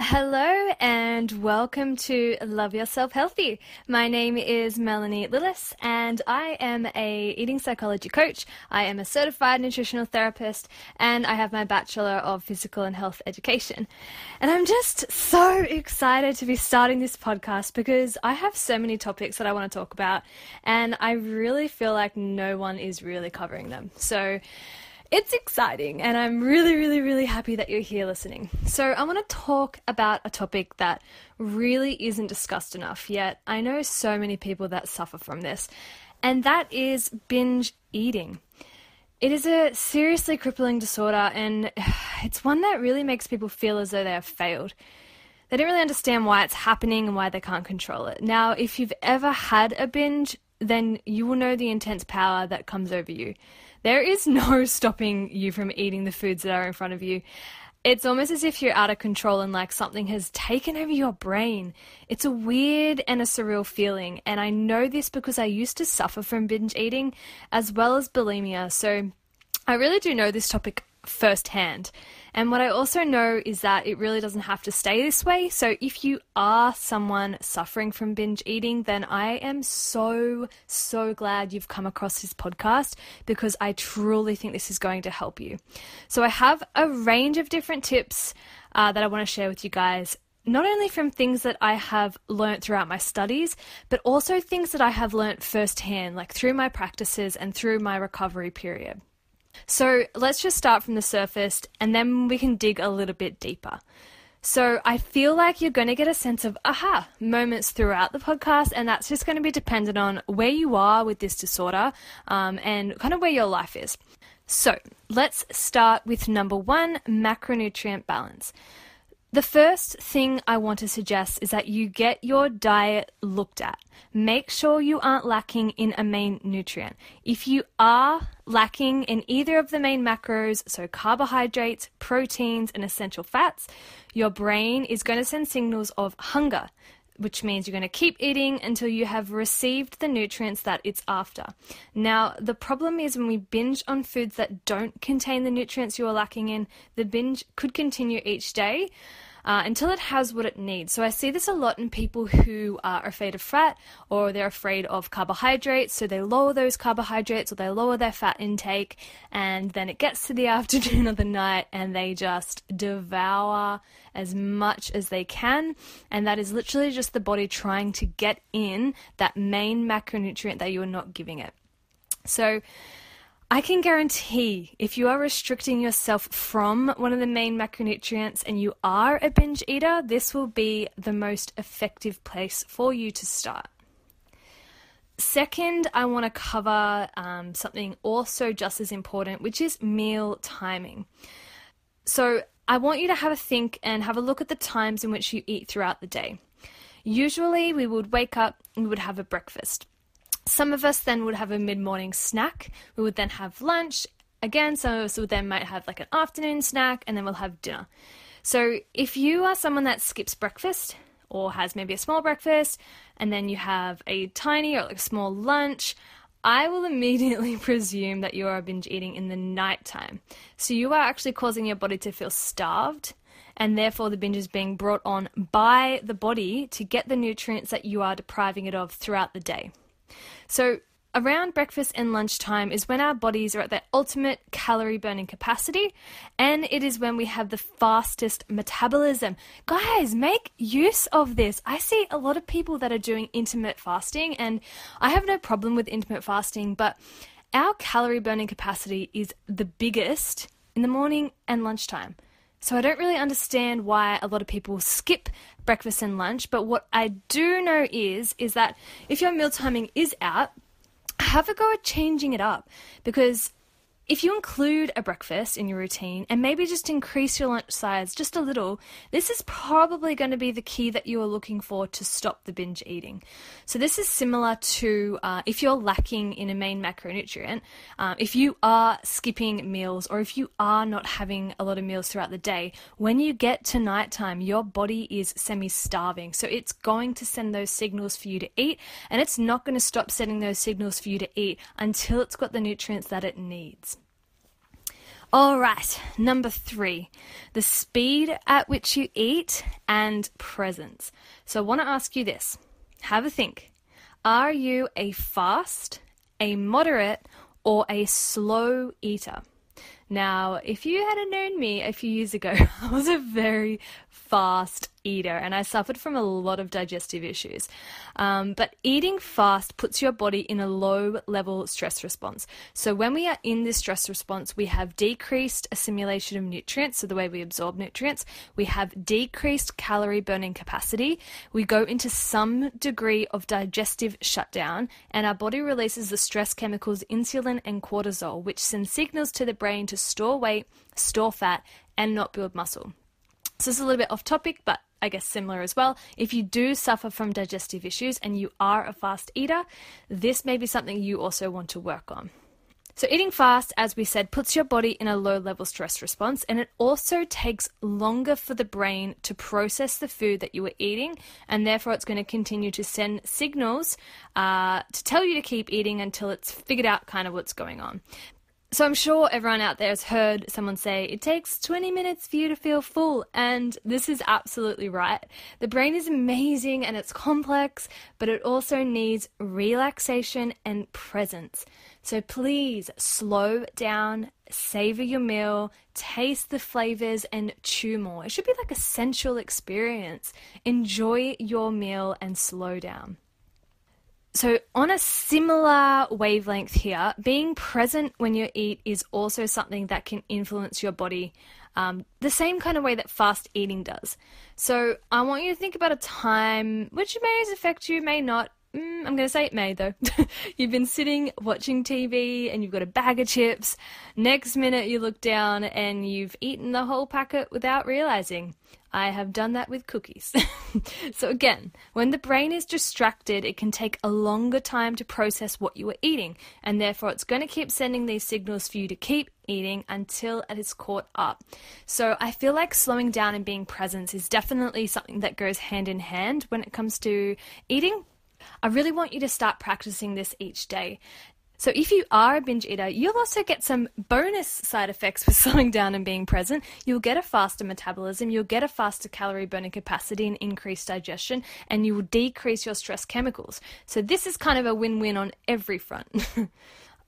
Hello and welcome to Love Yourself Healthy. My name is Melanie Lillis and I am a eating psychology coach. I am a certified nutritional therapist and I have my Bachelor of Physical and Health Education. And I'm just so excited to be starting this podcast because I have so many topics that I want to talk about and I really feel like no one is really covering them. So it's exciting and I'm really happy that you're here listening. So I want to talk about a topic that really isn't discussed enough, yet I know so many people that suffer from this, and that is binge eating. It is a seriously crippling disorder and it's one that really makes people feel as though they have failed. They don't really understand why it's happening and why they can't control it. Now, if you've ever had a binge, then you will know the intense power that comes over you. There is no stopping you from eating the foods that are in front of you. It's almost as if you're out of control and like something has taken over your brain. It's a weird and a surreal feeling, and I know this because I used to suffer from binge eating as well as bulimia, so I really do know this topic firsthand. And what I also know is that it really doesn't have to stay this way. So if you are someone suffering from binge eating, then I am so glad you've come across this podcast because I truly think this is going to help you. So I have a range of different tips that I want to share with you guys, not only from things that I have learnt throughout my studies, but also things that I have learnt firsthand, like through my practices and through my recovery period. So let's just start from the surface and then we can dig a little bit deeper. So I feel like you're going to get a sense of aha moments throughout the podcast, and that's just going to be dependent on where you are with this disorder and kind of where your life is. So let's start with number 1, macronutrient balance. The first thing I want to suggest is that you get your diet looked at. Make sure you aren't lacking in a main nutrient. If you are lacking in either of the main macros, so carbohydrates, proteins, and essential fats, your brain is going to send signals of hunger, which means you're going to keep eating until you have received the nutrients that it's after. Now, the problem is when we binge on foods that don't contain the nutrients you are lacking in, the binge could continue each day until it has what it needs. So I see this a lot in people who are afraid of fat or they're afraid of carbohydrates, so they lower those carbohydrates or they lower their fat intake, and then it gets to the afternoon or the night and they just devour as much as they can, and that is literally just the body trying to get in that main macronutrient that you are not giving it. So I can guarantee if you are restricting yourself from one of the main macronutrients and you are a binge eater, this will be the most effective place for you to start. Second, I want to cover something also just as important, which is meal timing. So I want you to have a think and have a look at the times in which you eat throughout the day. Usually we would wake up and we would have a breakfast. Some of us then would have a mid-morning snack. We would then have lunch. Again, some of us would then might have like an afternoon snack, and then we'll have dinner. So if you are someone that skips breakfast or has maybe a small breakfast, and then you have a tiny or like a small lunch, I will immediately presume that you are binge eating in the nighttime. So you are actually causing your body to feel starved, and therefore the binge is being brought on by the body to get the nutrients that you are depriving it of throughout the day. So around breakfast and lunchtime is when our bodies are at their ultimate calorie burning capacity, and it is when we have the fastest metabolism. Guys, make use of this. I see a lot of people that are doing intermittent fasting, and I have no problem with intermittent fasting, but our calorie burning capacity is the biggest in the morning and lunchtime. So I don't really understand why a lot of people skip breakfast and lunch, but what I do know is that if your meal timing is out, have a go at changing it up, because if you include a breakfast in your routine and maybe just increase your lunch size just a little, this is probably going to be the key that you are looking for to stop the binge eating. So this is similar to if you're lacking in a main macronutrient, if you are skipping meals or if you are not having a lot of meals throughout the day, when you get to nighttime, your body is semi-starving. So it's going to send those signals for you to eat, and it's not going to stop sending those signals for you to eat until it's got the nutrients that it needs. All right, number 3, the speed at which you eat and presence. So I want to ask you this. Have a think. Are you a fast, a moderate, or a slow eater? Now, if you hadn't known me a few years ago, I was a very fast eater and I suffered from a lot of digestive issues. But eating fast puts your body in a low level stress response. So when we are in this stress response, we have decreased assimilation of nutrients, so the way we absorb nutrients. We have decreased calorie burning capacity. We go into some degree of digestive shutdown, and our body releases the stress chemicals insulin and cortisol, which send signals to the brain to store weight, store fat, and not build muscle. So this is a little bit off topic, but I guess similar as well. If you do suffer from digestive issues and you are a fast eater, this may be something you also want to work on. So eating fast, as we said, puts your body in a low-level stress response, and it also takes longer for the brain to process the food that you are eating, and therefore it's going to continue to send signals to tell you to keep eating until it's figured out kind of what's going on. So I'm sure everyone out there has heard someone say, it takes 20 minutes for you to feel full, and this is absolutely right. The brain is amazing and it's complex, but it also needs relaxation and presence. So please slow down, savor your meal, taste the flavors, and chew more. It should be like a sensual experience. Enjoy your meal and slow down. So on a similar wavelength here, being present when you eat is also something that can influence your body the same kind of way that fast eating does. So I want you to think about a time which may affect you, may not. I'm going to say it may though. You've been sitting watching TV and you've got a bag of chips. Next minute you look down and you've eaten the whole packet without realizing. I have done that with cookies. So again, when the brain is distracted, it can take a longer time to process what you are eating, and therefore it's going to keep sending these signals for you to keep eating until it is caught up. So I feel like slowing down and being present is definitely something that goes hand in hand when it comes to eating. I really want you to start practicing this each day. So if you are a binge eater, you'll also get some bonus side effects with slowing down and being present. You'll get a faster metabolism, you'll get a faster calorie burning capacity and increased digestion, and you will decrease your stress chemicals. So this is kind of a win-win on every front.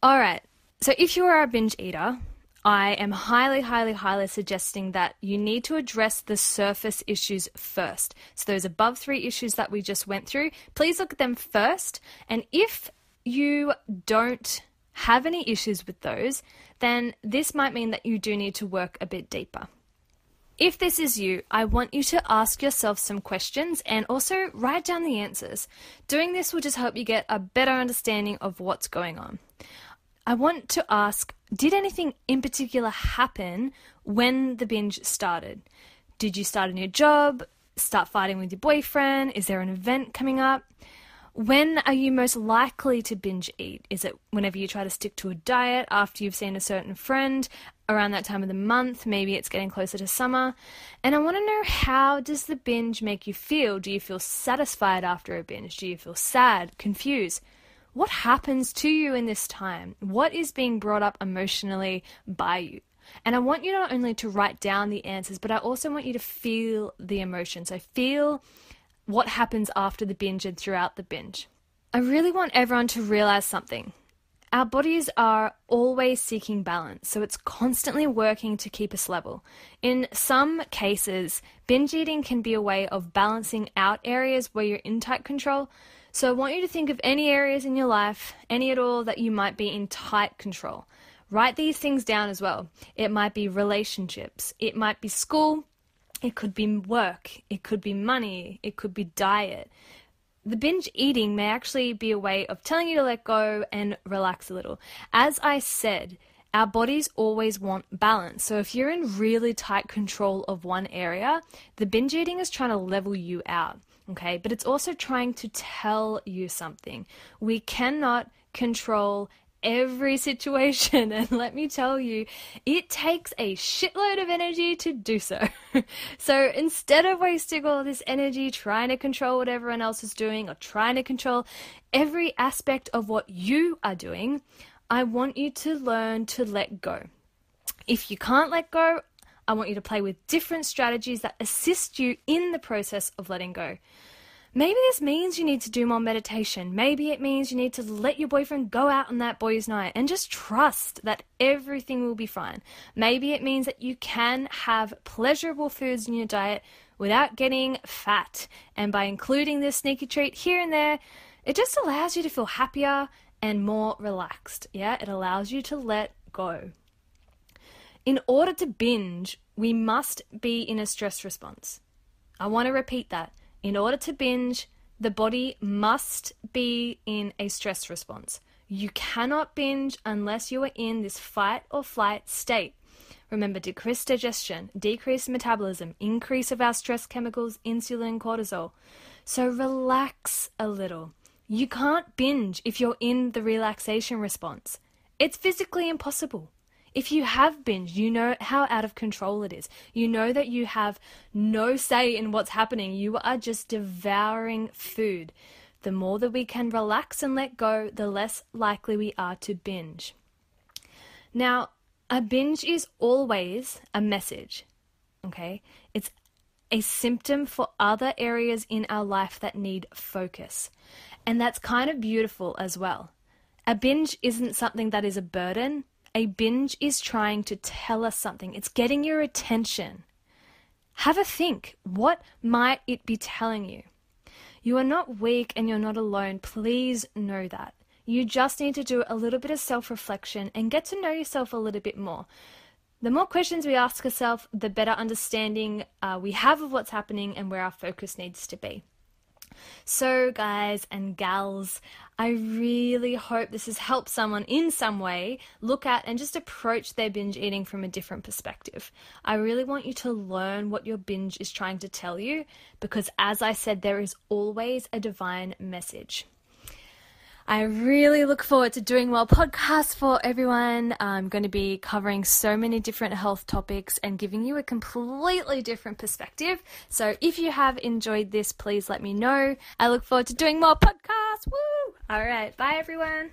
All right, so if you are a binge eater, I am highly suggesting that you need to address the surface issues first. So those above 3 issues that we just went through, please look at them first. And if you don't have any issues with those, then this might mean that you do need to work a bit deeper. If this is you, I want you to ask yourself some questions and also write down the answers. Doing this will just help you get a better understanding of what's going on. I want to ask, did anything in particular happen when the binge started? Did you start a new job? Start fighting with your boyfriend? Is there an event coming up? When are you most likely to binge eat? Is it whenever you try to stick to a diet after you've seen a certain friend, around that time of the month? Maybe it's getting closer to summer. And I want to know, how does the binge make you feel? Do you feel satisfied after a binge? Do you feel sad, confused? What happens to you in this time? What is being brought up emotionally by you? And I want you not only to write down the answers, but I also want you to feel the emotion. So feel what happens after the binge and throughout the binge. I really want everyone to realize something. Our bodies are always seeking balance, so it's constantly working to keep us level. In some cases, binge eating can be a way of balancing out areas where you're in tight control. So I want you to think of any areas in your life, any at all, that you might be in tight control. Write these things down as well. It might be relationships, it might be school, it could be work, it could be money, it could be diet. The binge eating may actually be a way of telling you to let go and relax a little. As I said, our bodies always want balance. So if you're in really tight control of one area, the binge eating is trying to level you out, okay? But it's also trying to tell you something. We cannot control every situation, and let me tell you, it takes a shitload of energy to do so. So instead of wasting all this energy trying to control what everyone else is doing or trying to control every aspect of what you are doing, I want you to learn to let go. If you can't let go, I want you to play with different strategies that assist you in the process of letting go. Maybe this means you need to do more meditation. Maybe it means you need to let your boyfriend go out on that boys' night and just trust that everything will be fine. Maybe it means that you can have pleasurable foods in your diet without getting fat. And by including this sneaky treat here and there, it just allows you to feel happier and more relaxed. Yeah, it allows you to let go. In order to binge, we must be in a stress response. I want to repeat that. In order to binge, the body must be in a stress response. You cannot binge unless you are in this fight or flight state. Remember, decreased digestion, decreased metabolism, increase of our stress chemicals, insulin, cortisol. So relax a little. You can't binge if you're in the relaxation response. It's physically impossible. If you have binge, you know how out of control it is. You know that you have no say in what's happening. You are just devouring food. The more that we can relax and let go, the less likely we are to binge. Now, a binge is always a message, okay? It's a symptom for other areas in our life that need focus. And that's kind of beautiful as well. A binge isn't something that is a burden. A binge is trying to tell us something. It's getting your attention. Have a think. What might it be telling you? You are not weak and you're not alone. Please know that. You just need to do a little bit of self-reflection and get to know yourself a little bit more. The more questions we ask ourselves, the better understanding we have of what's happening and where our focus needs to be. So guys and gals, I really hope this has helped someone in some way look at and just approach their binge eating from a different perspective. I really want you to learn what your binge is trying to tell you because, as I said, there is always a divine message. I really look forward to doing more podcasts for everyone. I'm going to be covering so many different health topics and giving you a completely different perspective. So if you have enjoyed this, please let me know. I look forward to doing more podcasts. Woo! All right. Bye, everyone.